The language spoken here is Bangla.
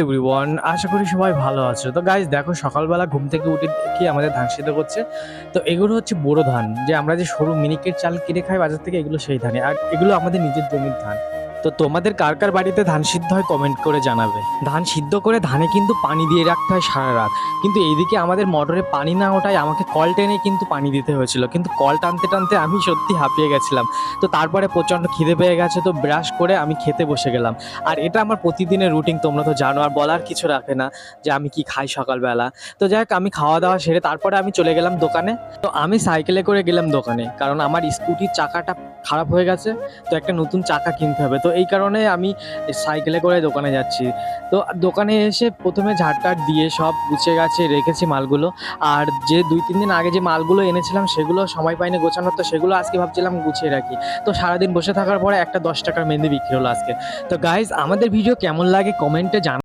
এভরিওয়ান, আশা করি সবাই ভালো আছো। তো গাইস দেখো, সকালবেলা ঘুম থেকে উঠে দেখি আমাদের ধান সিদ্ধ করছে। তো এগুলো হচ্ছে বোরো ধান, যে আমরা যে সরু মিনিকেট চাল কিনে খাই বাজার থেকে, এগুলো সেই ধানে। আর এগুলো আমাদের নিজের জমির ধান। তো তোমাদের কার কার বাড়িতে ধান সিদ্ধ হয় কমেন্ট করে জানাবে। ধান সিদ্ধ করে ধানে কিন্তু পানি দিয়ে রাখতে হয় সারা রাত। কিন্তু এইদিকে আমাদের মোটরে পানি না ওঠায় আমাকে কল টেনে কিন্তু পানি দিতে হয়েছিল। কিন্তু কল টানতে টানতে আমি সত্যি হাঁপিয়ে গেছিলাম। তো তারপরে প্রচণ্ড খিদে পেয়ে গেছে, তো ব্রাশ করে আমি খেতে বসে গেলাম। আর এটা আমার প্রতিদিনের রুটিন, তোমরা তো জানো। আর বলার কিছু রাখে না যে আমি কি খাই সকালবেলা। তো যাই হোক, আমি খাওয়া দাওয়া সেরে তারপরে আমি চলে গেলাম দোকানে। তো আমি সাইকেলে করে গেলাম দোকানে, কারণ আমার স্কুটির চাকাটা খারাপ হয়ে গেছে। তো একটা নতুন চাকা কিনতে হবে, তো এই কারণে আমি সাইকেলে করে দোকানে যাচ্ছি। তো দোকানে এসে প্রথমে ঝাড়টার দিয়ে সব গুছিয়ে গাছে রেখেছি মালগুলো। আর যে 2-3 দিন আগে যে মালগুলো এনেছিলাম সেগুলো সময় পাইনি গোছানোর, তো সেগুলো আজকে ভাবছিলাম গুছিয়ে রাখি। তো সারাদিন বসে থাকার পরে একটা 10 টাকার মেহেন্দি বিক্রি হলো আজকে। তো গাইজ, আমাদের ভিডিও কেমন লাগে কমেন্টে জানাও।